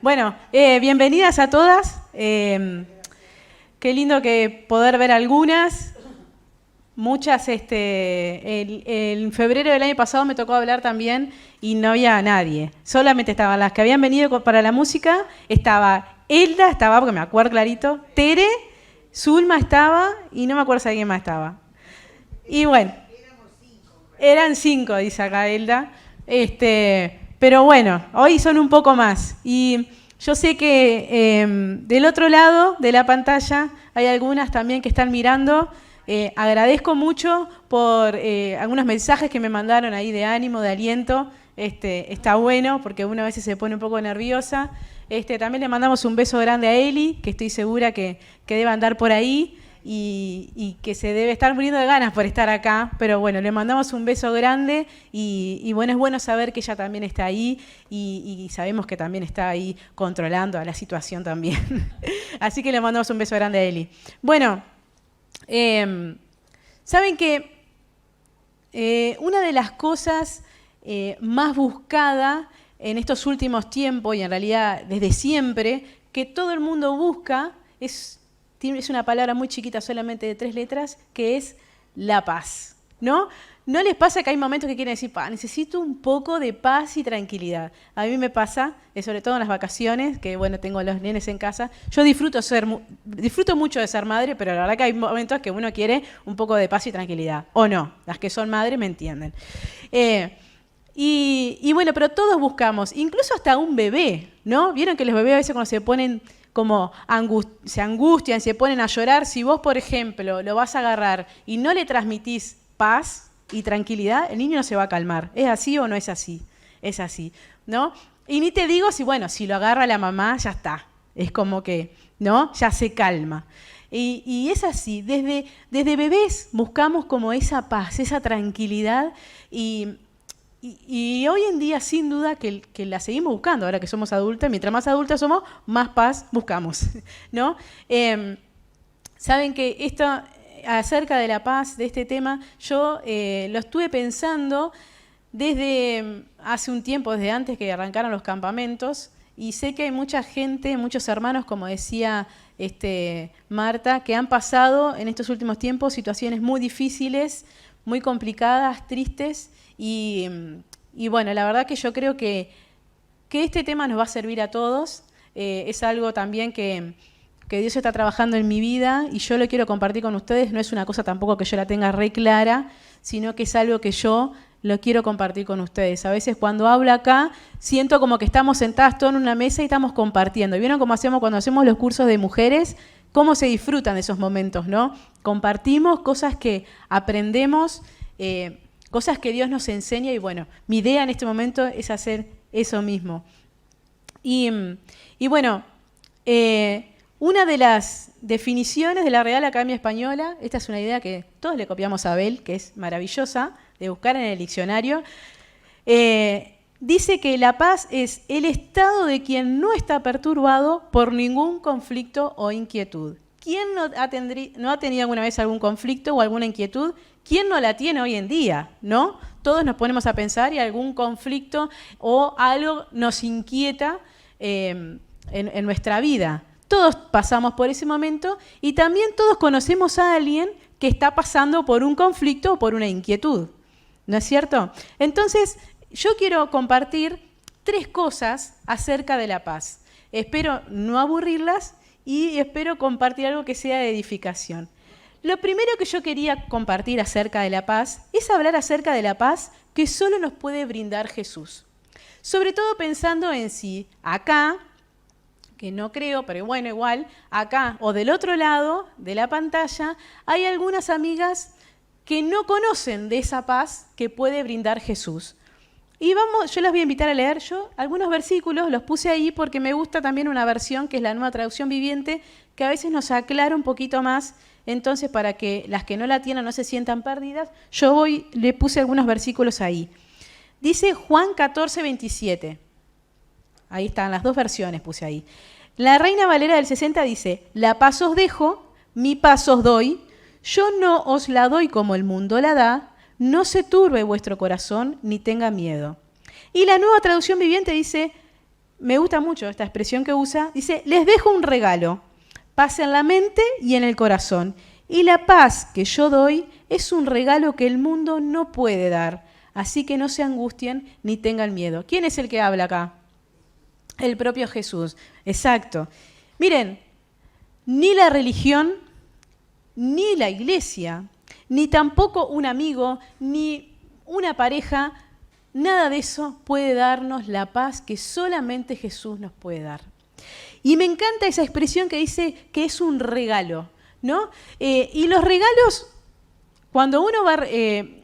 Bueno, bienvenidas a todas. Qué lindo que poder ver algunas. Muchas, en febrero del año pasado me tocó hablar también y no había nadie. Solamente estaban las que habían venido para la música. Estaba Elda, estaba, porque me acuerdo clarito. Tere, Zulma estaba y no me acuerdo si alguien más estaba. Y bueno, eran 5, dice acá Elda. Pero bueno, hoy son un poco más. Y yo sé que del otro lado de la pantalla hay algunas también que están mirando. Agradezco mucho por algunos mensajes que me mandaron ahí de ánimo, de aliento. Está bueno porque uno a veces se pone un poco nerviosa. También le mandamos un beso grande a Eli, que estoy segura que debe andar por ahí y que se debe estar muriendo de ganas por estar acá. Pero bueno, le mandamos un beso grande y bueno, es bueno saber que ella también está ahí y sabemos que también está ahí controlando a la situación también. Así que le mandamos un beso grande a Eli. Bueno, saben que una de las cosas más buscada en estos últimos tiempos, y en realidad desde siempre, que todo el mundo busca, es una palabra muy chiquita, solamente de 3 letras, que es la paz, ¿no? ¿No les pasa que hay momentos que quieren decir, necesito un poco de paz y tranquilidad? A mí me pasa, sobre todo en las vacaciones, que bueno, tengo a los nenes en casa. Yo disfruto mucho de ser madre, pero la verdad que hay momentos que uno quiere un poco de paz y tranquilidad. O no, las que son madres me entienden. Y bueno, pero todos buscamos, incluso hasta un bebé, ¿no? Vieron que los bebés a veces cuando se ponen como se angustian, se ponen a llorar. Si vos, por ejemplo, lo vas a agarrar y no le transmitís paz y tranquilidad, el niño no se va a calmar. ¿Es así o no es así? Es así, ¿no? Y ni te digo si lo agarra la mamá, ya está. Es como que, ¿no? Ya se calma. Y es así, desde bebés buscamos como esa paz, esa tranquilidad y hoy en día, sin duda, que la seguimos buscando. Ahora que somos adultas, mientras más adultas somos, más paz buscamos, ¿no? Saben que esto, acerca de la paz, de este tema, yo lo estuve pensando desde hace un tiempo, desde antes que arrancaron los campamentos, y sé que hay mucha gente, muchos hermanos, como decía Marta, que han pasado en estos últimos tiempos situaciones muy difíciles, muy complicadas, tristes, y bueno, la verdad que yo creo que este tema nos va a servir a todos. Es algo también que Dios está trabajando en mi vida y yo lo quiero compartir con ustedes. No es una cosa tampoco que yo la tenga re clara, sino que es algo que yo lo quiero compartir con ustedes. A veces cuando hablo acá, siento como que estamos sentadas todas en una mesa y estamos compartiendo. ¿Vieron cómo hacemos cuando hacemos los cursos de mujeres? Cómo se disfrutan de esos momentos, ¿no? Compartimos cosas que aprendemos, cosas que Dios nos enseña y bueno, mi idea en este momento es hacer eso mismo. Y bueno, una de las definiciones de la Real Academia Española, esta es una idea que todos le copiamos a Abel, que es maravillosa, de buscar en el diccionario, dice que la paz es el estado de quien no está perturbado por ningún conflicto o inquietud. ¿Quién no ha tenido alguna vez algún conflicto o alguna inquietud? ¿Quién no la tiene hoy en día? ¿No? Todos nos ponemos a pensar y algún conflicto o algo nos inquieta en nuestra vida. Todos pasamos por ese momento y también todos conocemos a alguien que está pasando por un conflicto o por una inquietud. ¿No es cierto? Entonces, yo quiero compartir 3 cosas acerca de la paz. Espero no aburrirlas y espero compartir algo que sea de edificación. Lo primero que yo quería compartir acerca de la paz es hablar acerca de la paz que solo nos puede brindar Jesús. Sobre todo pensando en si acá, que no creo, pero bueno, igual, acá o del otro lado de la pantalla, hay algunas amigas que no conocen de esa paz que puede brindar Jesús. Y yo las voy a invitar a leer. Yo algunos versículos los puse ahí porque me gusta también una versión que es la Nueva Traducción Viviente, que a veces nos aclara un poquito más. Entonces, para que las que no la tienen no se sientan perdidas, le puse algunos versículos ahí. Dice Juan 14, 27. Ahí están las 2 versiones, puse ahí. La Reina Valera del 60 dice, la paz os dejo, mi paz os doy, yo no os la doy como el mundo la da, no se turbe vuestro corazón ni tenga miedo. Y la Nueva Traducción Viviente dice, me gusta mucho esta expresión que usa, dice, les dejo un regalo, paz en la mente y en el corazón. Y la paz que yo doy es un regalo que el mundo no puede dar. Así que no se angustien ni tengan miedo. ¿Quién es el que habla acá? El propio Jesús. Exacto. Miren, ni la religión, ni la iglesia, ni tampoco un amigo, ni una pareja, nada de eso puede darnos la paz que solamente Jesús nos puede dar. Y me encanta esa expresión que dice que es un regalo, ¿no? Y los regalos, cuando uno va,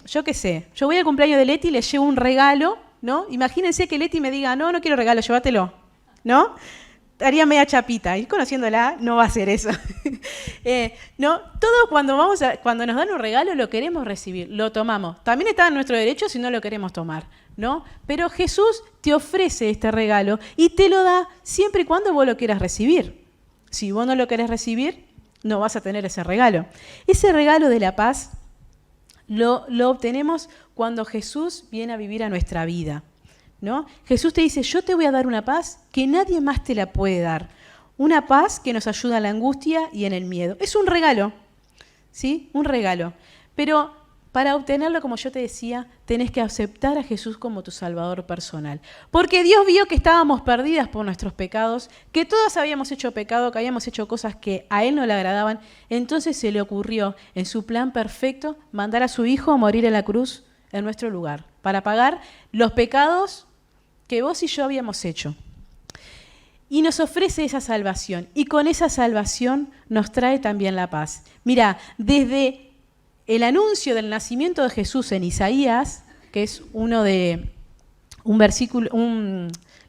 yo qué sé, yo voy al cumpleaños de Leti y le llevo un regalo, ¿no? Imagínense que Leti me diga, no quiero regalo, llévatelo, ¿no? Haría media chapita, y conociéndola no va a hacer eso. No, todo cuando nos dan un regalo lo queremos recibir, lo tomamos. También está en nuestro derecho si no lo queremos tomar, ¿no? Pero Jesús te ofrece este regalo y te lo da siempre y cuando vos lo quieras recibir. Si vos no lo querés recibir, no vas a tener ese regalo. Ese regalo de la paz lo obtenemos cuando Jesús viene a vivir a nuestra vida, ¿no? Jesús te dice, yo te voy a dar una paz que nadie más te la puede dar. Una paz que nos ayuda en la angustia y en el miedo. Es un regalo, ¿sí? Un regalo. Pero para obtenerlo, como yo te decía, tenés que aceptar a Jesús como tu Salvador personal. Porque Dios vio que estábamos perdidas por nuestros pecados, que todas habíamos hecho pecado, que habíamos hecho cosas que a Él no le agradaban. Entonces se le ocurrió, en su plan perfecto, mandar a su Hijo a morir en la cruz en nuestro lugar, para pagar los pecados que vos y yo habíamos hecho. Y nos ofrece esa salvación. Y con esa salvación nos trae también la paz. Mira, desde el anuncio del nacimiento de Jesús en Isaías, que es un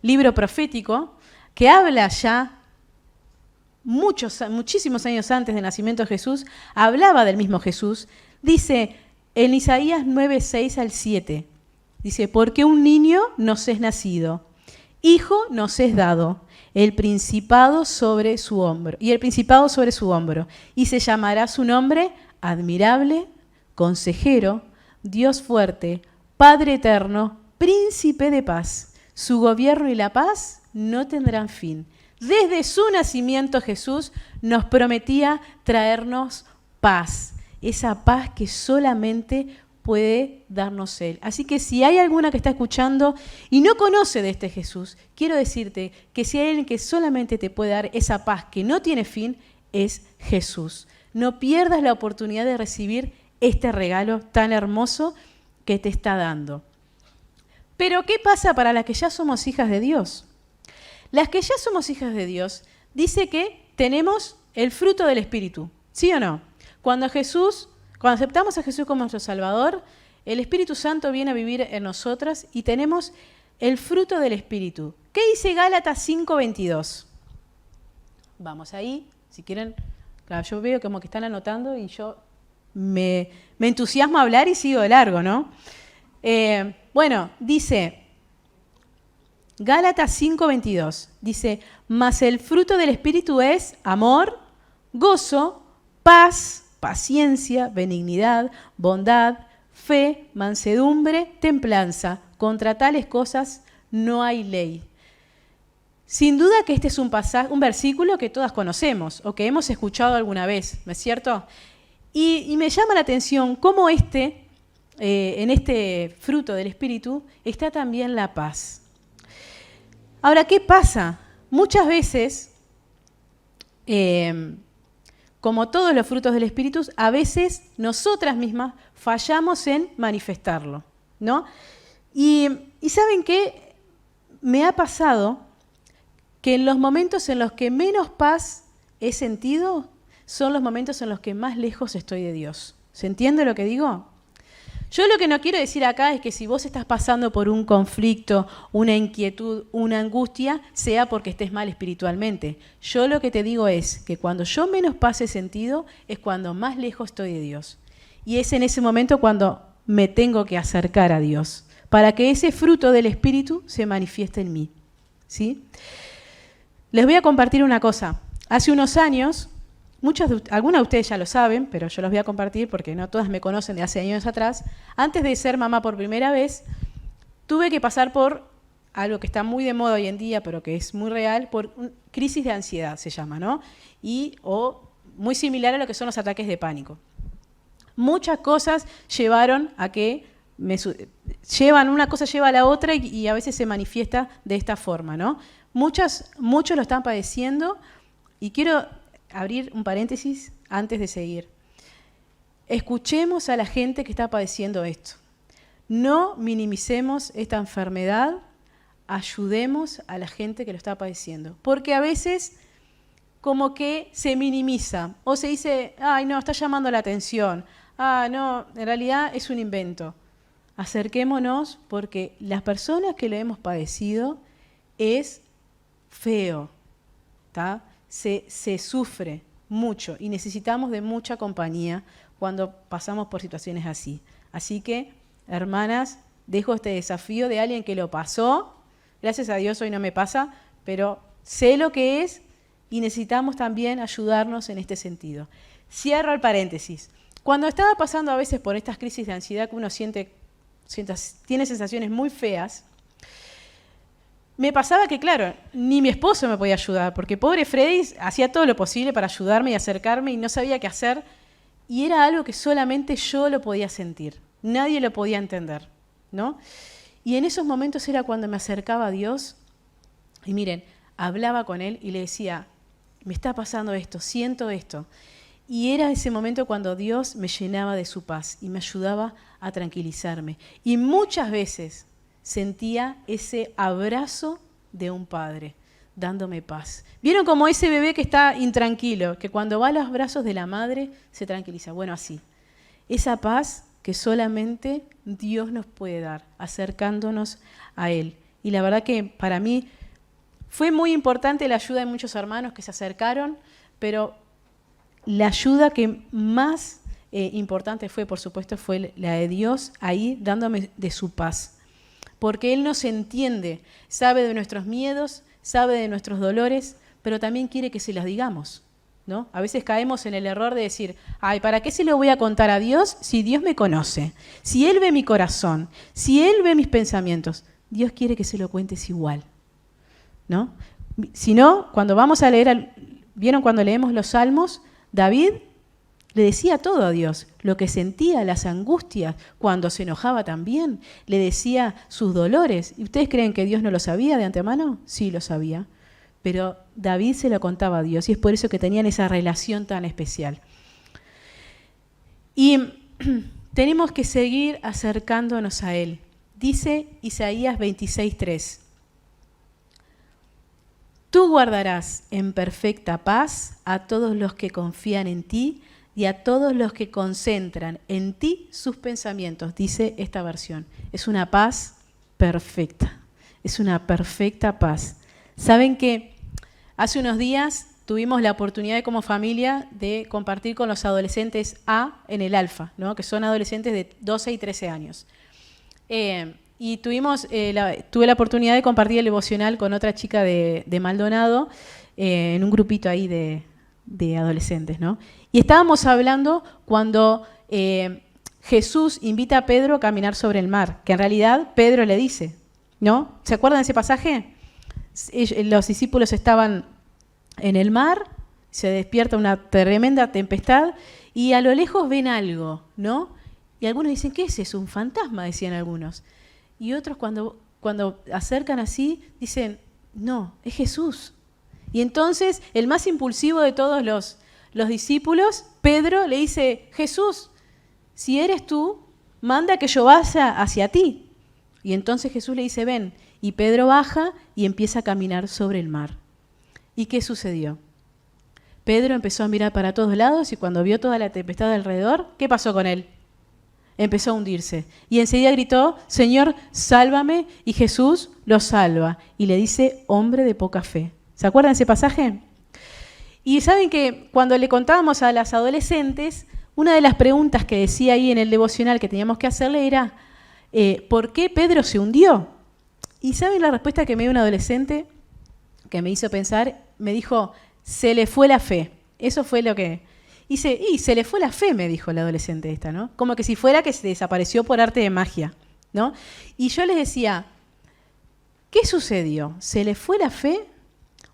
libro profético, que habla ya muchísimos años antes del nacimiento de Jesús, hablaba del mismo Jesús, dice en Isaías 9, 6 al 7, dice, porque un niño nos es nacido, hijo nos es dado, el principado sobre su hombro, y se llamará su nombre Admirable, Consejero, Dios fuerte, Padre eterno, Príncipe de paz. Su gobierno y la paz no tendrán fin. Desde su nacimiento Jesús nos prometía traernos paz, esa paz que solamente puede darnos Él. Así que si hay alguna que está escuchando y no conoce de este Jesús, quiero decirte que si hay alguien que solamente te puede dar esa paz que no tiene fin, es Jesús. No pierdas la oportunidad de recibir este regalo tan hermoso que te está dando. Pero ¿qué pasa para las que ya somos hijas de Dios? Las que ya somos hijas de Dios, dice que tenemos el fruto del Espíritu, ¿sí o no? Cuando aceptamos a Jesús como nuestro Salvador, el Espíritu Santo viene a vivir en nosotras y tenemos el fruto del Espíritu. ¿Qué dice Gálatas 5:22? Vamos ahí, si quieren. Claro, yo veo como que están anotando y yo me entusiasmo a hablar y sigo de largo, ¿no? Bueno, dice Gálatas 5:22, dice, mas el fruto del Espíritu es amor, gozo, paz, paciencia, benignidad, bondad, fe, mansedumbre, templanza. Contra tales cosas no hay ley. Sin duda que este es un versículo que todas conocemos o que hemos escuchado alguna vez, ¿no es cierto? Y me llama la atención cómo en este fruto del Espíritu está también la paz. Ahora, ¿qué pasa? Muchas veces, como todos los frutos del Espíritu, a veces nosotras mismas fallamos en manifestarlo, ¿no? Y ¿saben qué? Me ha pasado que en los momentos en los que menos paz he sentido son los momentos en los que más lejos estoy de Dios. ¿Se entiende lo que digo? Yo lo que no quiero decir acá es que si vos estás pasando por un conflicto, una inquietud, una angustia, sea porque estés mal espiritualmente. Yo lo que te digo es que cuando yo menos paz he sentido es cuando más lejos estoy de Dios. Y es en ese momento cuando me tengo que acercar a Dios, para que ese fruto del Espíritu se manifieste en mí, ¿sí? Les voy a compartir una cosa. Hace unos años, algunas de ustedes ya lo saben, pero yo los voy a compartir porque no todas me conocen de hace años atrás. Antes de ser mamá por primera vez, tuve que pasar por algo que está muy de moda hoy en día, pero que es muy real, por crisis de ansiedad se llama, ¿no? O muy similar a lo que son los ataques de pánico. Muchas cosas llevaron a que una cosa lleva a la otra y a veces se manifiesta de esta forma, ¿no? Muchos lo están padeciendo y quiero abrir un paréntesis antes de seguir. Escuchemos a la gente que está padeciendo esto. No minimicemos esta enfermedad, ayudemos a la gente que lo está padeciendo. Porque a veces como que se minimiza o se dice, ay no, está llamando la atención, no, en realidad es un invento. Acerquémonos porque las personas que lo hemos padecido es feo, ¿tá? Se sufre mucho y necesitamos de mucha compañía cuando pasamos por situaciones así. Así que, hermanas, dejo este desafío de alguien que lo pasó. Gracias a Dios hoy no me pasa, pero sé lo que es y necesitamos también ayudarnos en este sentido. Cierro el paréntesis. Cuando estaba pasando a veces por estas crisis de ansiedad que uno tiene sensaciones muy feas, me pasaba que, claro, ni mi esposo me podía ayudar, porque pobre Freddy hacía todo lo posible para ayudarme y acercarme y no sabía qué hacer, y era algo que solamente yo lo podía sentir, nadie lo podía entender, ¿no? Y en esos momentos era cuando me acercaba a Dios y miren, hablaba con Él y le decía, me está pasando esto, siento esto. Y era ese momento cuando Dios me llenaba de su paz y me ayudaba a tranquilizarme. Y muchas veces sentía ese abrazo de un padre dándome paz. ¿Vieron como ese bebé que está intranquilo, que cuando va a los brazos de la madre se tranquiliza? Bueno, así. Esa paz que solamente Dios nos puede dar, acercándonos a Él. Y la verdad que para mí fue muy importante la ayuda de muchos hermanos que se acercaron, pero la ayuda que más importante fue, por supuesto, fue la de Dios ahí dándome de su paz. Porque Él nos entiende, sabe de nuestros miedos, sabe de nuestros dolores, pero también quiere que se los digamos, ¿no? A veces caemos en el error de decir, ay, ¿para qué se lo voy a contar a Dios si Dios me conoce? Si Él ve mi corazón, si Él ve mis pensamientos, Dios quiere que se lo cuentes igual, ¿no? Si no, cuando vamos a leer, ¿vieron cuando leemos los Salmos? David le decía todo a Dios, lo que sentía, las angustias, cuando se enojaba también, le decía sus dolores. ¿Y ustedes creen que Dios no lo sabía de antemano? Sí, lo sabía. Pero David se lo contaba a Dios y es por eso que tenían esa relación tan especial. Y tenemos que seguir acercándonos a Él. Dice Isaías 26:3. Tú guardarás en perfecta paz a todos los que confían en ti y a todos los que concentran en ti sus pensamientos, dice esta versión. Es una paz perfecta, es una perfecta paz. ¿Saben que hace unos días tuvimos la oportunidad como familia de compartir con los adolescentes A en el Alfa, ¿no? Que son adolescentes de 12 y 13 años? Y tuve la oportunidad de compartir el devocional con otra chica de Maldonado, en un grupito ahí de adolescentes, ¿no? Y estábamos hablando cuando Jesús invita a Pedro a caminar sobre el mar, que en realidad Pedro le dice, ¿no? ¿Se acuerdan de ese pasaje? Los discípulos estaban en el mar, se despierta una tremenda tempestad y a lo lejos ven algo, ¿no? Y algunos dicen, ¿qué es eso? Un fantasma, decían algunos. Y otros cuando acercan así, dicen, no, es Jesús. Y entonces el más impulsivo de todos los discípulos, Pedro, le dice, Jesús, si eres tú, manda que yo vaya hacia ti. Y entonces Jesús le dice, ven. Y Pedro baja y empieza a caminar sobre el mar. ¿Y qué sucedió? Pedro empezó a mirar para todos lados y cuando vio toda la tempestad alrededor, ¿qué pasó con él? Empezó a hundirse. Y enseguida gritó, Señor, sálvame, y Jesús lo salva. Y le dice, hombre de poca fe. ¿Se acuerdan de ese pasaje? Y saben que cuando le contábamos a las adolescentes, una de las preguntas que decía ahí en el devocional que teníamos que hacerle era, ¿por qué Pedro se hundió? Y ¿saben la respuesta que me dio un adolescente que me hizo pensar? Me dijo, se le fue la fe. Eso fue lo que... Y se le fue la fe, me dijo la adolescente esta, ¿no? Como que si fuera que se desapareció por arte de magia, ¿no? Y yo les decía, ¿Qué sucedió? ¿Se le fue la fe?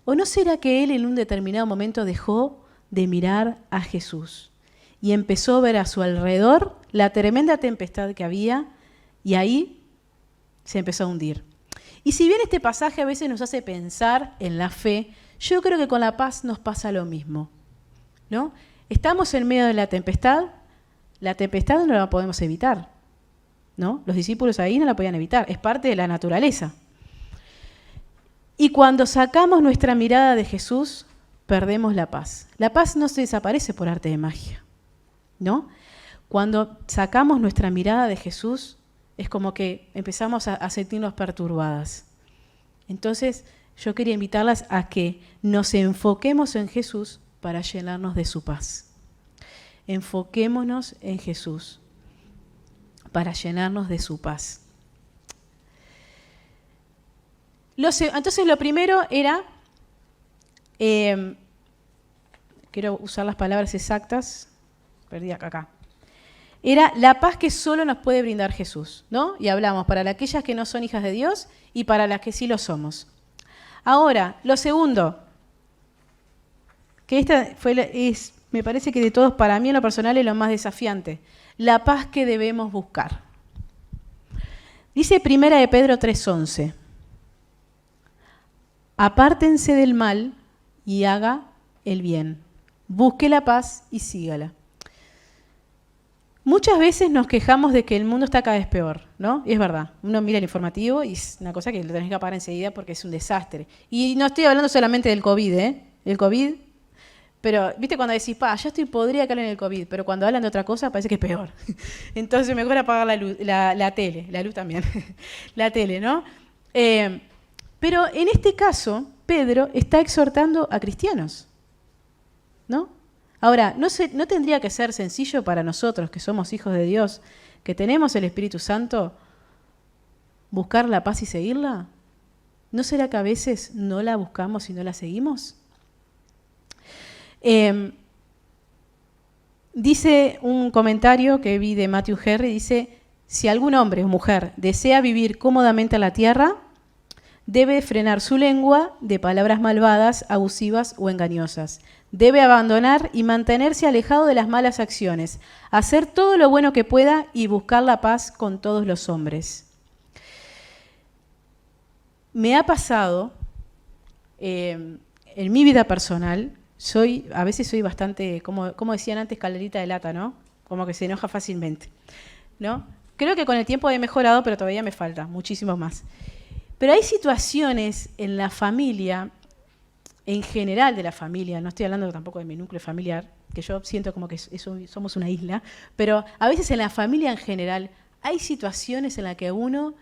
¿O no será que él en un determinado momento dejó de mirar a Jesús y empezó a ver a su alrededor la tremenda tempestad que había y ahí se empezó a hundir? Y si bien este pasaje a veces nos hace pensar en la fe, yo creo que con la paz nos pasa lo mismo, ¿no? Estamos en medio de la tempestad no la podemos evitar, ¿no? Los discípulos ahí no la podían evitar, es parte de la naturaleza. Y cuando sacamos nuestra mirada de Jesús, perdemos la paz. La paz no se desaparece por arte de magia, ¿no? Cuando sacamos nuestra mirada de Jesús, es como que empezamos a sentirnos perturbadas. Entonces, yo quería invitarlas a que nos enfoquemos en Jesús para llenarnos de su paz. Enfoquémonos en Jesús para llenarnos de su paz. Entonces lo primero era, quiero usar las palabras exactas, perdí acá. Era la paz que solo nos puede brindar Jesús, ¿no? Y hablamos para aquellas que no son hijas de Dios y para las que sí lo somos. Ahora, lo segundo, que me parece que de todos, para mí en lo personal es lo más desafiante, la paz que debemos buscar. Dice 1 de Pedro 3:11. Apártense del mal y haga el bien. Busque la paz y sígala. Muchas veces nos quejamos de que el mundo está cada vez peor, ¿no? Y es verdad. Uno mira el informativo y es una cosa que lo tenés que apagar enseguida porque es un desastre. Y no estoy hablando solamente del COVID, ¿eh? El COVID, pero viste cuando decís, ya estoy podrida caer en el COVID, pero cuando hablan de otra cosa parece que es peor. Entonces mejor apagar la luz, la tele, la luz también, la tele, ¿no? Pero en este caso, Pedro está exhortando a cristianos, ¿no? Ahora, ¿no tendría que ser sencillo para nosotros, que somos hijos de Dios, que tenemos el Espíritu Santo, buscar la paz y seguirla? ¿No será que a veces no la buscamos y no la seguimos? Dice un comentario que vi de Matthew Henry, dice, si algún hombre o mujer desea vivir cómodamente en la tierra, debe frenar su lengua de palabras malvadas, abusivas o engañosas. Debe abandonar y mantenerse alejado de las malas acciones, hacer todo lo bueno que pueda y buscar la paz con todos los hombres. Me ha pasado, en mi vida personal, a veces soy bastante, como decían antes, calderita de lata, ¿no? Como que se enoja fácilmente, ¿no? Creo que con el tiempo he mejorado, pero todavía me falta muchísimo más. Pero hay situaciones en la familia, en general de la familia, no estoy hablando tampoco de mi núcleo familiar, que yo siento como que somos una isla, pero a veces en la familia en general hay situaciones en las que uno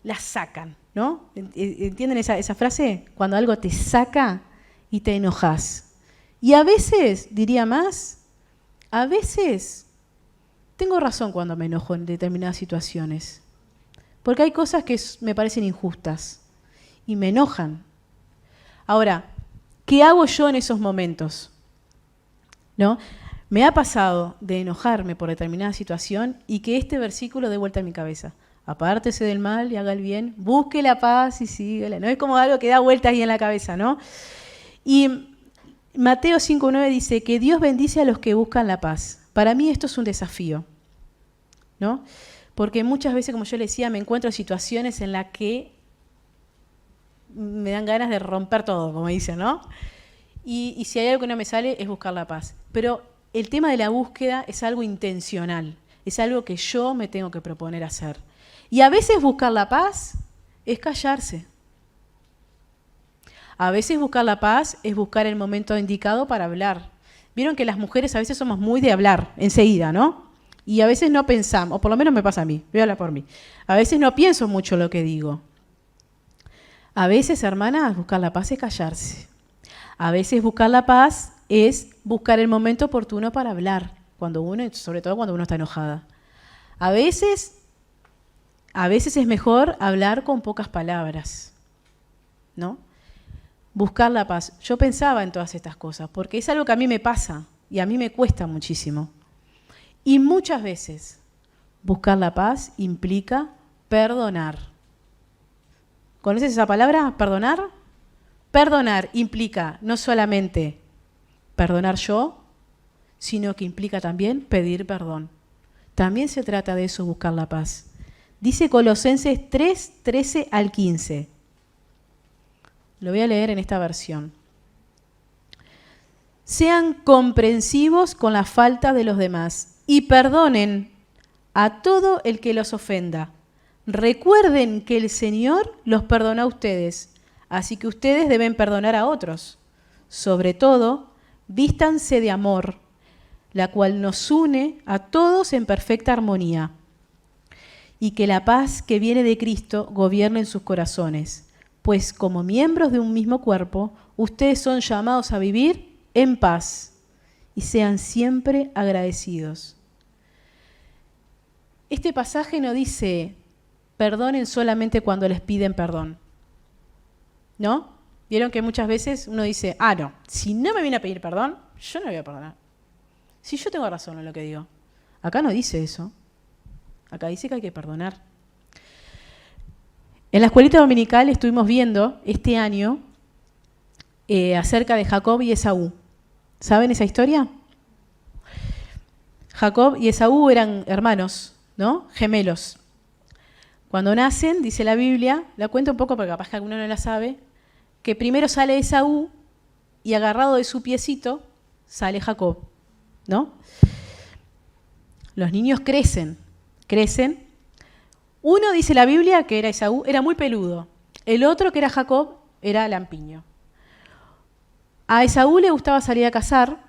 las sacan, ¿no? ¿Entienden esa frase? Cuando algo te saca y te enojas. Y a veces, diría más, a veces tengo razón cuando me enojo en determinadas situaciones. Porque hay cosas que me parecen injustas y me enojan. Ahora, ¿qué hago yo en esos momentos? ¿No? Me ha pasado de enojarme por determinada situación y que este versículo dé vuelta en mi cabeza. Apártese del mal y haga el bien, busque la paz y síguela. ¿No? Es como algo que da vueltas ahí en la cabeza, ¿no? Y Mateo 5:9 dice que Dios bendice a los que buscan la paz. Para mí esto es un desafío, ¿no? Porque muchas veces, como yo le decía, me encuentro en situaciones en las que me dan ganas de romper todo, como dicen, ¿no? Y si hay algo que no me sale, es buscar la paz. Pero el tema de la búsqueda es algo intencional, es algo que yo me tengo que proponer hacer. Y a veces buscar la paz es callarse. A veces buscar la paz es buscar el momento indicado para hablar. Vieron que las mujeres a veces somos muy de hablar enseguida, ¿no? Y a veces no pensamos, o por lo menos me pasa a mí, voy a hablar por mí. A veces no pienso mucho lo que digo. A veces, hermanas, buscar la paz es callarse. A veces buscar la paz es buscar el momento oportuno para hablar, sobre todo cuando uno está enojada. A veces es mejor hablar con pocas palabras, ¿no? Buscar la paz. Yo pensaba en todas estas cosas, porque es algo que a mí me pasa y a mí me cuesta muchísimo. Y muchas veces buscar la paz implica perdonar. ¿Conoces esa palabra? ¿Perdonar? Perdonar implica no solamente perdonar yo, sino que implica también pedir perdón. También se trata de eso, buscar la paz. Dice Colosenses 3, 13 al 15. Lo voy a leer en esta versión. Sean comprensivos con la falta de los demás y perdonen a todo el que los ofenda. Recuerden que el Señor los perdonó a ustedes, así que ustedes deben perdonar a otros. Sobre todo, vístanse de amor, la cual nos une a todos en perfecta armonía. Y que la paz que viene de Cristo gobierne en sus corazones, pues como miembros de un mismo cuerpo, ustedes son llamados a vivir en paz y sean siempre agradecidos. Este pasaje no dice, perdonen solamente cuando les piden perdón, ¿no? Vieron que muchas veces uno dice, no, si no me viene a pedir perdón, yo no le voy a perdonar. Si yo tengo razón en lo que digo. Acá no dice eso. Acá dice que hay que perdonar. En la escuelita dominical estuvimos viendo este año acerca de Jacob y Esaú. ¿Saben esa historia? Jacob y Esaú eran hermanos, ¿no? Gemelos. Cuando nacen, dice la Biblia, la cuento un poco porque capaz que alguno no la sabe, que primero sale Esaú y agarrado de su piecito sale Jacob, ¿no? Los niños crecen. Uno, dice la Biblia, que era Esaú, era muy peludo. El otro, que era Jacob, era lampiño. A Esaú le gustaba salir a cazar,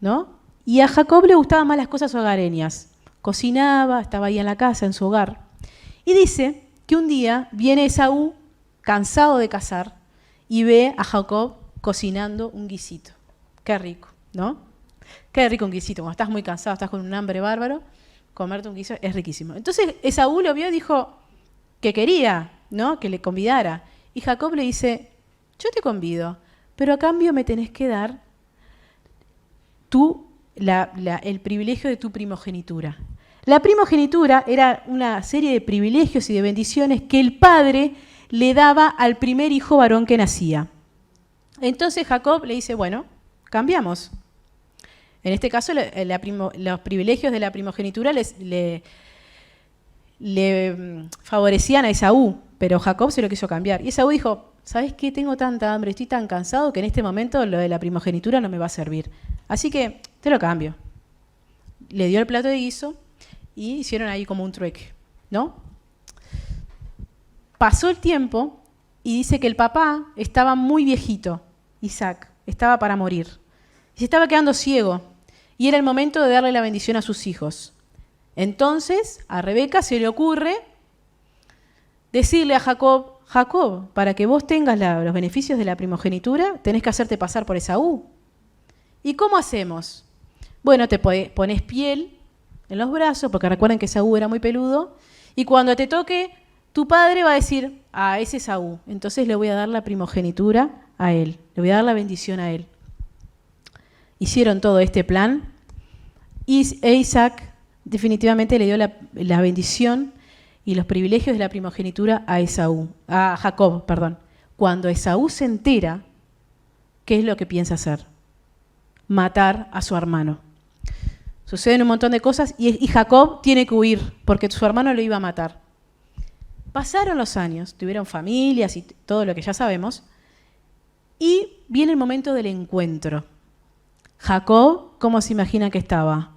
¿no? Y a Jacob le gustaban más las cosas hogareñas. Cocinaba, estaba ahí en la casa, en su hogar. Y dice que un día viene Esaú, cansado de cazar, y ve a Jacob cocinando un guisito. Qué rico, ¿no? Qué rico un guisito. Cuando estás muy cansado, estás con un hambre bárbaro, comerte un guiso es riquísimo. Entonces Esaú lo vio y dijo que quería, ¿no? Que le convidara. Y Jacob le dice, yo te convido, pero a cambio me tenés que dar el privilegio de tu primogenitura. La primogenitura era una serie de privilegios y de bendiciones que el padre le daba al primer hijo varón que nacía. Entonces Jacob le dice, bueno, cambiamos. En este caso, los privilegios de la primogenitura le favorecían a Esaú, pero Jacob se lo quiso cambiar. Y Esaú dijo, ¿sabes qué? Tengo tanta hambre, estoy tan cansado que en este momento lo de la primogenitura no me va a servir. Así que te lo cambio. Le dio el plato de guiso y hicieron ahí como un trueque, ¿no? Pasó el tiempo y dice que el papá estaba muy viejito, Isaac, estaba para morir. Y se estaba quedando ciego. Y era el momento de darle la bendición a sus hijos. Entonces, a Rebeca se le ocurre decirle a Jacob, Jacob, para que vos tengas los beneficios de la primogenitura, tenés que hacerte pasar por Esaú. ¿Y cómo hacemos? Bueno, te pones piel en los brazos, porque recuerden que Esaú era muy peludo, y cuando te toque, tu padre va a decir, ese es Esaú, entonces le voy a dar la primogenitura a él, le voy a dar la bendición a él. Hicieron todo este plan y Isaac definitivamente le dio la bendición y los privilegios de la primogenitura a Jacob. Cuando Esaú se entera, ¿qué es lo que piensa hacer? Matar a su hermano. Suceden un montón de cosas y Jacob tiene que huir porque su hermano lo iba a matar. Pasaron los años, tuvieron familias y todo lo que ya sabemos, y viene el momento del encuentro. Jacob, ¿cómo se imagina que estaba?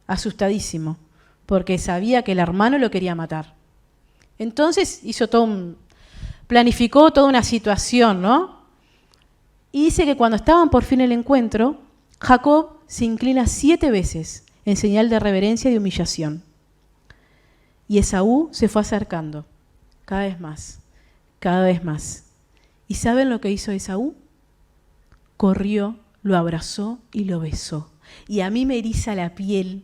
Asustadísimo, porque sabía que el hermano lo quería matar. Entonces planificó toda una situación, ¿no? Y dice que cuando estaban por fin el encuentro, Jacob se inclina 7 veces en señal de reverencia y de humillación. Y Esaú se fue acercando, cada vez más, cada vez más. ¿Y saben lo que hizo Esaú? Corrió, lo abrazó y lo besó. Y a mí me eriza la piel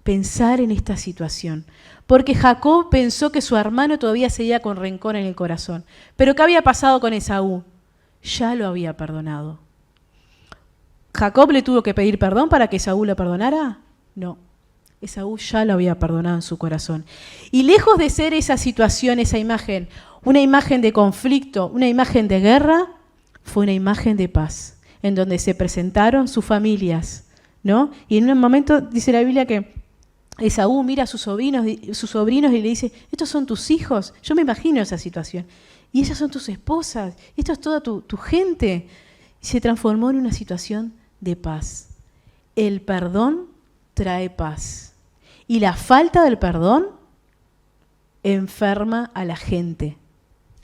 pensar en esta situación, porque Jacob pensó que su hermano todavía seguía con rencor en el corazón. Pero ¿qué había pasado con Esaú? Ya lo había perdonado. ¿Jacob le tuvo que pedir perdón para que Esaú lo perdonara? No. Esaú ya lo había perdonado en su corazón. Y lejos de ser esa situación, esa imagen, una imagen de conflicto, una imagen de guerra, fue una imagen de paz, en donde se presentaron sus familias, ¿no? Y en un momento dice la Biblia que Esaú mira a sus sobrinos y le dice, estos son tus hijos. Yo me imagino esa situación. Y ellas son tus esposas, esto es toda tu gente. Y se transformó en una situación de paz. El perdón trae paz. Y la falta del perdón enferma a la gente.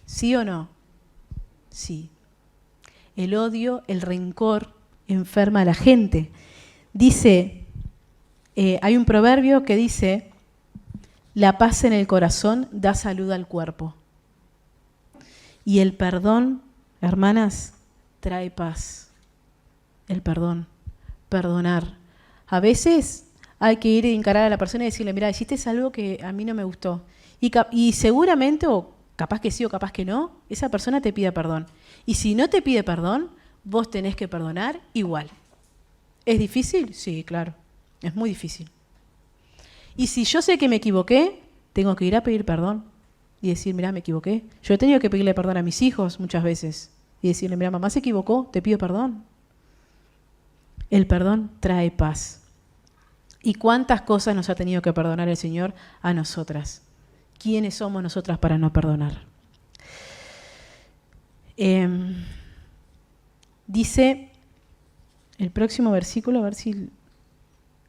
¿Sí o no? Sí. El odio, el rencor enferma a la gente. Dice, hay un proverbio que dice, la paz en el corazón da salud al cuerpo. Y el perdón, hermanas, trae paz. El perdón, perdonar. A veces hay que ir a encarar a la persona y decirle, mira, hiciste algo que a mí no me gustó. Y seguramente, o capaz que sí o capaz que no, esa persona te pide perdón. Y si no te pide perdón, vos tenés que perdonar igual. ¿Es difícil? Sí, claro. Es muy difícil. Y si yo sé que me equivoqué, tengo que ir a pedir perdón y decir, mira, me equivoqué. Yo he tenido que pedirle perdón a mis hijos muchas veces y decirle, mira, mamá se equivocó, te pido perdón. El perdón trae paz. ¿Y cuántas cosas nos ha tenido que perdonar el Señor a nosotras? ¿Quiénes somos nosotras para no perdonar? Dice el próximo versículo, a ver si...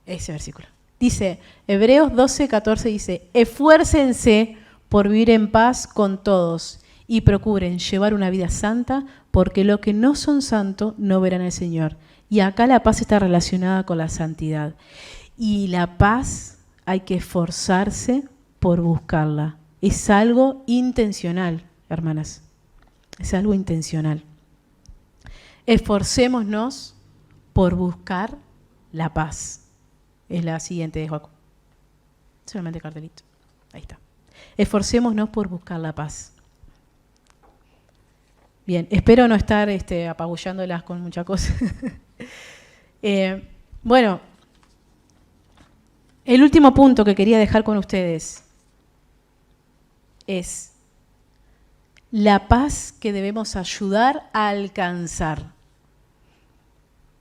Ese versículo. Dice, Hebreos 12:14 dice, esfuércense por vivir en paz con todos y procuren llevar una vida santa, porque los que no son santos no verán al Señor. Y acá la paz está relacionada con la santidad. Y la paz hay que esforzarse por buscarla. Es algo intencional, hermanas. Es algo intencional. Esforcémonos por buscar la paz. Es la siguiente de Joaquín. Solamente cartelito. Ahí está. Esforcémonos por buscar la paz. Bien, espero no estar apabullándolas con mucha cosa. Bueno, el último punto que quería dejar con ustedes es la paz que debemos ayudar a alcanzar.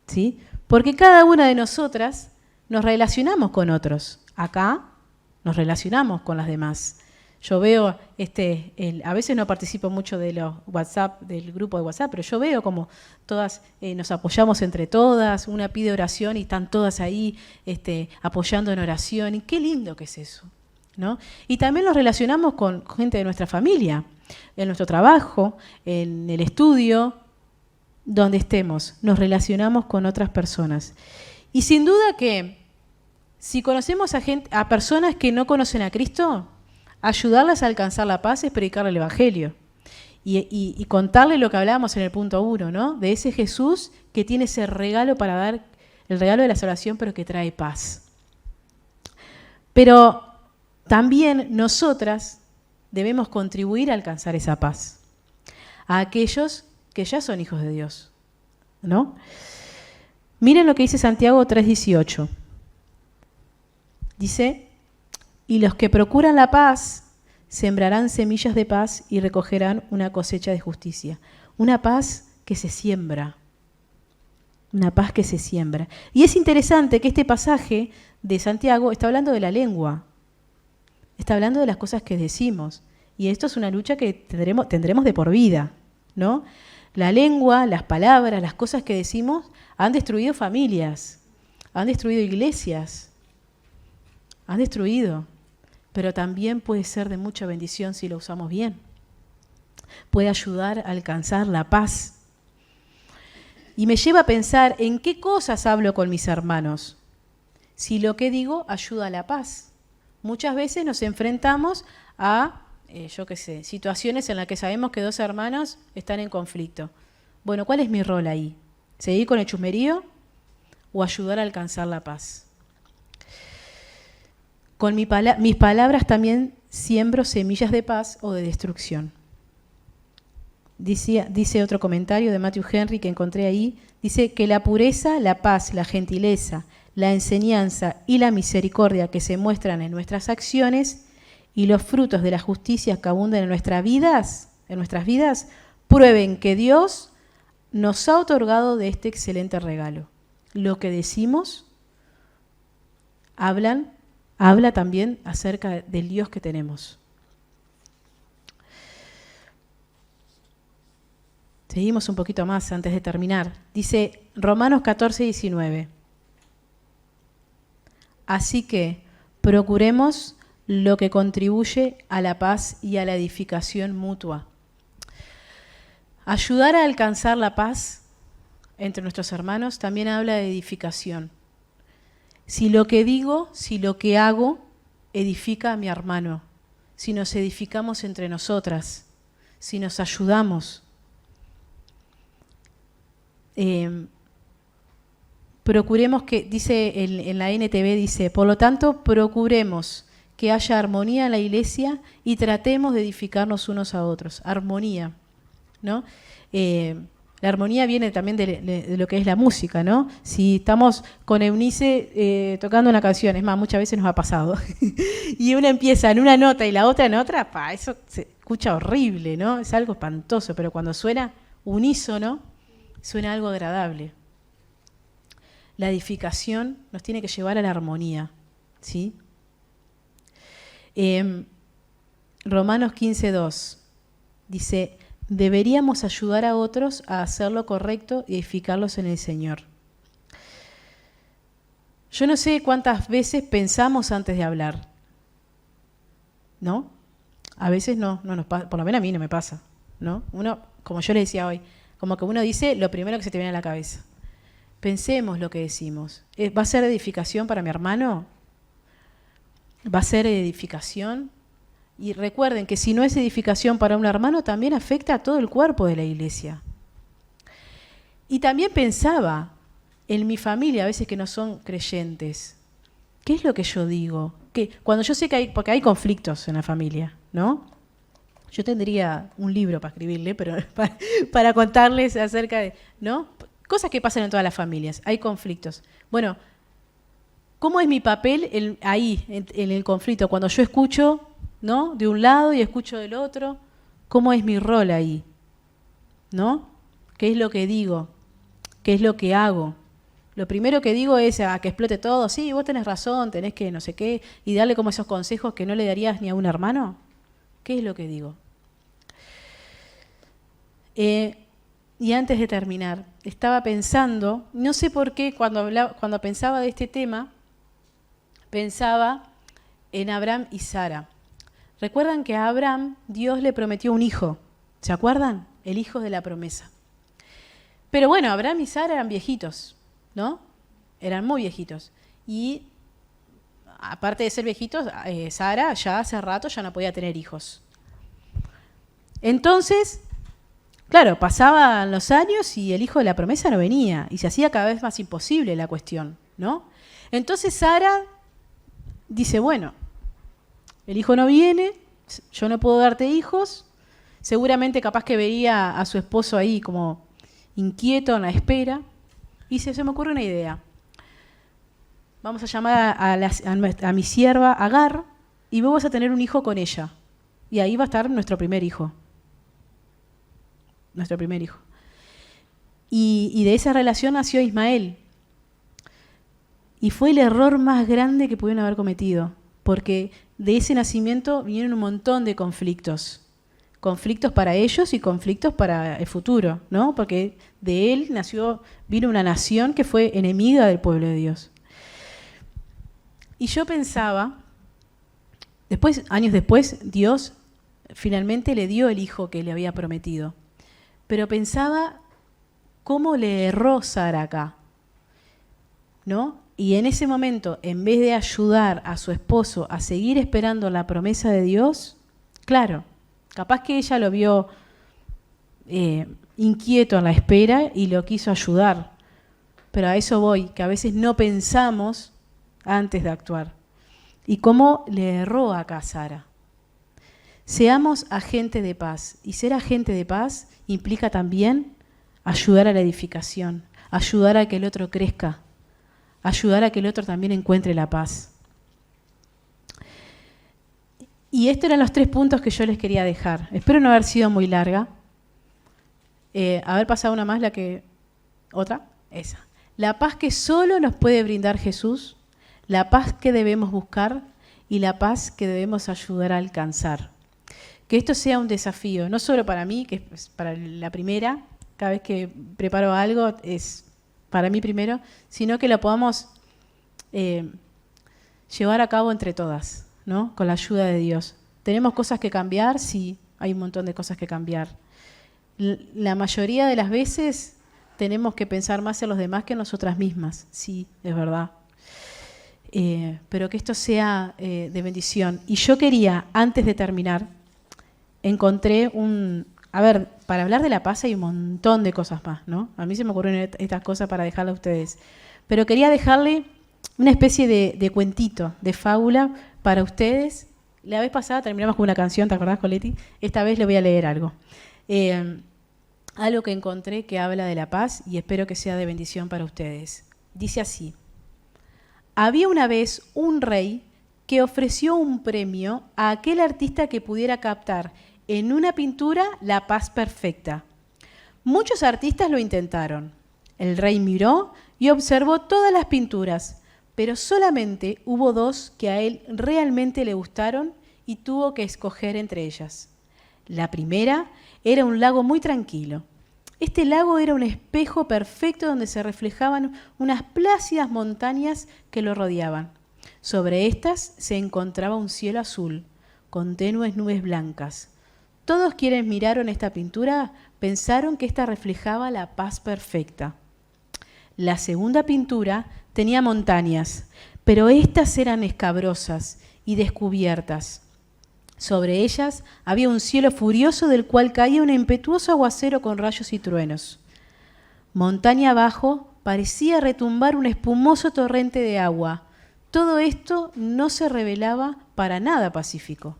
¿Sí? Porque cada una de nosotras nos relacionamos con otros. Acá nos relacionamos con las demás. Yo veo, a veces no participo mucho de los WhatsApp, del grupo de WhatsApp, pero yo veo como todas nos apoyamos entre todas, una pide oración y están todas ahí apoyando en oración. Y qué lindo que es eso, ¿no? Y también nos relacionamos con gente de nuestra familia, en nuestro trabajo, en el estudio, donde estemos, nos relacionamos con otras personas. Y sin duda que si conocemos a personas que no conocen a Cristo, ayudarlas a alcanzar la paz es predicarle el Evangelio. Y contarle lo que hablábamos en el punto 1, ¿no? De ese Jesús que tiene ese regalo para dar, el regalo de la salvación, pero que trae paz. Pero también nosotras debemos contribuir a alcanzar esa paz. A aquellos que ya son hijos de Dios, ¿no? Miren lo que dice Santiago 3:18. Dice, y los que procuran la paz sembrarán semillas de paz y recogerán una cosecha de justicia. Una paz que se siembra. Una paz que se siembra. Y es interesante que este pasaje de Santiago está hablando de la lengua. Está hablando de las cosas que decimos. Y esto es una lucha que tendremos de por vida, ¿no? La lengua, las palabras, las cosas que decimos han destruido familias, han destruido iglesias, han destruido, pero también puede ser de mucha bendición si lo usamos bien. Puede ayudar a alcanzar la paz. Y me lleva a pensar en qué cosas hablo con mis hermanos, si lo que digo ayuda a la paz. Muchas veces nos enfrentamos a situaciones en las que sabemos que dos hermanos están en conflicto. Bueno, ¿cuál es mi rol ahí? ¿Seguir con el chusmerío o ayudar a alcanzar la paz? Con mis palabras también siembro semillas de paz o de destrucción. Dice otro comentario de Matthew Henry que encontré ahí, dice que la pureza, la paz, la gentileza, la enseñanza y la misericordia que se muestran en nuestras acciones y los frutos de la justicia que abunden en nuestras vidas, prueben que Dios nos ha otorgado de este excelente regalo. Lo que decimos habla también acerca del Dios que tenemos. Seguimos un poquito más antes de terminar. Dice Romanos 14:19. Así que procuremos lo que contribuye a la paz y a la edificación mutua. Ayudar a alcanzar la paz entre nuestros hermanos también habla de edificación. Si lo que digo, si lo que hago, edifica a mi hermano, si nos edificamos entre nosotras, si nos ayudamos. Procuremos que, dice en la NTV, dice, por lo tanto, procuremos que haya armonía en la iglesia y tratemos de edificarnos unos a otros. Armonía, ¿no? La armonía viene también de lo que es la música, ¿no? Si estamos con Eunice tocando una canción, es más, muchas veces nos ha pasado, y una empieza en una nota y la otra en otra, eso se escucha horrible, ¿no? Es algo espantoso, pero cuando suena unísono, suena algo agradable. La edificación nos tiene que llevar a la armonía, ¿sí? Romanos 15:2 dice, deberíamos ayudar a otros a hacer lo correcto y edificarlos en el Señor. Yo no sé cuántas veces pensamos antes de hablar, ¿no? A veces no nos pasa, por lo menos a mí no me pasa, ¿no? Uno, como yo le decía hoy, como que uno dice lo primero que se te viene a la cabeza. Pensemos lo que decimos. ¿Va a ser edificación para mi hermano? ¿Va a ser edificación? Y recuerden que si no es edificación para un hermano, también afecta a todo el cuerpo de la iglesia. Y también pensaba en mi familia, a veces que no son creyentes. ¿Qué es lo que yo digo? Que cuando yo sé que hay, porque hay conflictos en la familia, ¿no? Yo tendría un libro para escribirle, pero para contarles acerca de, ¿no? Cosas que pasan en todas las familias, hay conflictos. Bueno, ¿cómo es mi papel ahí, en el conflicto? Cuando yo escucho, ¿no? De un lado y escucho del otro, ¿cómo es mi rol ahí? ¿No? ¿Qué es lo que digo? ¿Qué es lo que hago? Lo primero que digo es a que explote todo, sí, vos tenés razón, tenés que no sé qué, y darle como esos consejos que no le darías ni a un hermano. ¿Qué es lo que digo? Y antes de terminar, estaba pensando, no sé por qué cuando pensaba de este tema, pensaba en Abraham y Sara. ¿Recuerdan que a Abraham Dios le prometió un hijo? ¿Se acuerdan? El hijo de la promesa. Pero bueno, Abraham y Sara eran viejitos, ¿no? Eran muy viejitos. Y aparte de ser viejitos, Sara ya hace rato ya no podía tener hijos. Entonces, claro, pasaban los años y el hijo de la promesa no venía. Y se hacía cada vez más imposible la cuestión, ¿no? Entonces Sara dice, bueno, el hijo no viene, yo no puedo darte hijos. Seguramente capaz que veía a su esposo ahí como inquieto en la espera. Y se me ocurre una idea. Vamos a llamar a mi sierva Agar y vos vas a tener un hijo con ella. Y ahí va a estar nuestro primer hijo. Nuestro primer hijo. Y de esa relación nació Ismael. Y fue el error más grande que pudieron haber cometido, porque de ese nacimiento vinieron un montón de conflictos. Conflictos para ellos y conflictos para el futuro, ¿no? Porque de él vino una nación que fue enemiga del pueblo de Dios. Y yo pensaba, años después, Dios finalmente le dio el hijo que le había prometido. Pero pensaba cómo le erró Sara acá, ¿no? Y en ese momento, en vez de ayudar a su esposo a seguir esperando la promesa de Dios, claro, capaz que ella lo vio inquieto en la espera y lo quiso ayudar. Pero a eso voy, que a veces no pensamos antes de actuar. ¿Y cómo le erró acá a Sara? Seamos agentes de paz. Y ser agente de paz implica también ayudar a la edificación, ayudar a que el otro crezca, ayudar a que el otro también encuentre la paz. Y estos eran los 3 puntos que yo les quería dejar. Espero no haber sido muy larga. Haber pasado una más, ¿otra? Esa. La paz que solo nos puede brindar Jesús, la paz que debemos buscar y la paz que debemos ayudar a alcanzar. Que esto sea un desafío, no solo para mí, que es para la primera, cada vez que preparo algo es para mí primero, sino que lo podamos llevar a cabo entre todas, ¿no? Con la ayuda de Dios. ¿Tenemos cosas que cambiar? Sí, hay un montón de cosas que cambiar. La mayoría de las veces tenemos que pensar más en los demás que en nosotras mismas, sí, es verdad. Pero que esto sea de bendición. Y yo quería, antes de terminar, encontré para hablar de la paz hay un montón de cosas más, ¿no? A mí se me ocurrieron estas cosas para dejarle a ustedes. Pero quería dejarle una especie de cuentito, de fábula para ustedes. La vez pasada terminamos con una canción, ¿te acordás, Coletti? Esta vez le voy a leer algo. Algo que encontré que habla de la paz y espero que sea de bendición para ustedes. Dice así: había una vez un rey que ofreció un premio a aquel artista que pudiera captar en una pintura la paz perfecta. Muchos artistas lo intentaron. El rey miró y observó todas las pinturas, pero solamente hubo 2 que a él realmente le gustaron y tuvo que escoger entre ellas. La primera era un lago muy tranquilo. Este lago era un espejo perfecto donde se reflejaban unas plácidas montañas que lo rodeaban. Sobre estas se encontraba un cielo azul, con tenues nubes blancas. Todos quienes miraron esta pintura pensaron que esta reflejaba la paz perfecta. La segunda pintura tenía montañas, pero estas eran escabrosas y descubiertas. Sobre ellas había un cielo furioso del cual caía un impetuoso aguacero con rayos y truenos. Montaña abajo parecía retumbar un espumoso torrente de agua. Todo esto no se revelaba para nada pacífico.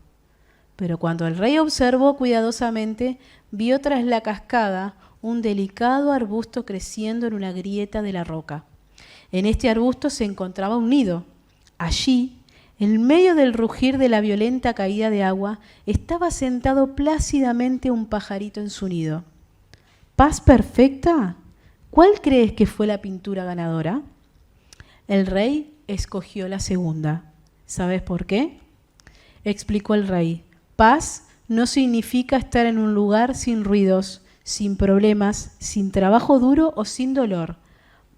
Pero cuando el rey observó cuidadosamente, vio tras la cascada un delicado arbusto creciendo en una grieta de la roca. En este arbusto se encontraba un nido. Allí, en medio del rugir de la violenta caída de agua, estaba sentado plácidamente un pajarito en su nido. ¿Paz perfecta? ¿Cuál crees que fue la pintura ganadora? El rey escogió la segunda. ¿Sabes por qué? Explicó el rey. Paz no significa estar en un lugar sin ruidos, sin problemas, sin trabajo duro o sin dolor.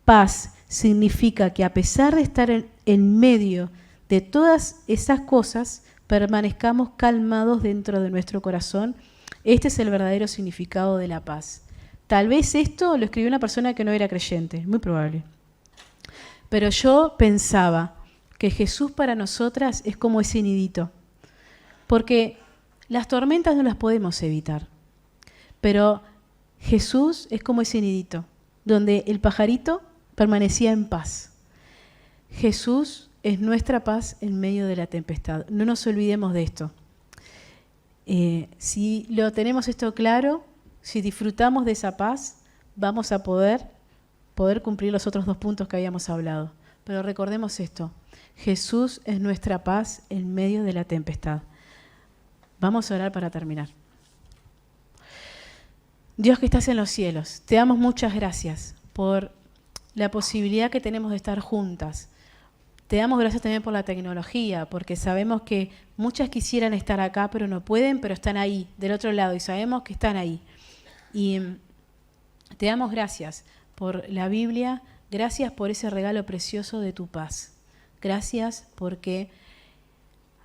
Paz significa que a pesar de estar en medio de todas esas cosas, permanezcamos calmados dentro de nuestro corazón. Este es el verdadero significado de la paz. Tal vez esto lo escribió una persona que no era creyente, muy probable. Pero yo pensaba que Jesús para nosotras es como ese nidito, porque las tormentas no las podemos evitar, pero Jesús es como ese nidito, donde el pajarito permanecía en paz. Jesús es nuestra paz en medio de la tempestad. No nos olvidemos de esto. Si lo tenemos esto claro, si disfrutamos de esa paz, vamos a poder cumplir los otros 2 puntos que habíamos hablado. Pero recordemos esto, Jesús es nuestra paz en medio de la tempestad. Vamos a orar para terminar. Dios que estás en los cielos, te damos muchas gracias por la posibilidad que tenemos de estar juntas. Te damos gracias también por la tecnología, porque sabemos que muchas quisieran estar acá, pero no pueden, pero están ahí, del otro lado, y sabemos que están ahí. Y te damos gracias por la Biblia, gracias por ese regalo precioso de tu paz. Gracias porque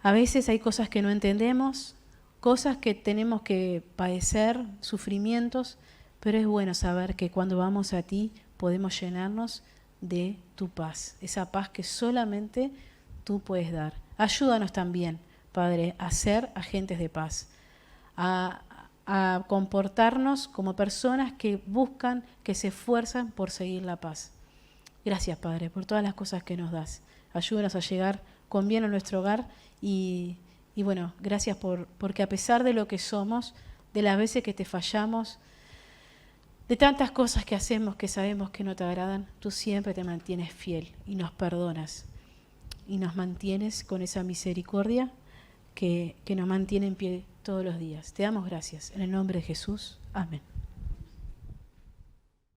a veces hay cosas que no entendemos, cosas que tenemos que padecer, sufrimientos, pero es bueno saber que cuando vamos a ti podemos llenarnos de tu paz, esa paz que solamente tú puedes dar. Ayúdanos también, Padre, a ser agentes de paz, a comportarnos como personas que buscan, que se esfuerzan por seguir la paz. Gracias, Padre, por todas las cosas que nos das. Ayúdanos a llegar con bien a nuestro hogar y bueno, gracias porque a pesar de lo que somos, de las veces que te fallamos, de tantas cosas que hacemos que sabemos que no te agradan, tú siempre te mantienes fiel y nos perdonas y nos mantienes con esa misericordia que nos mantiene en pie todos los días. Te damos gracias. En el nombre de Jesús. Amén.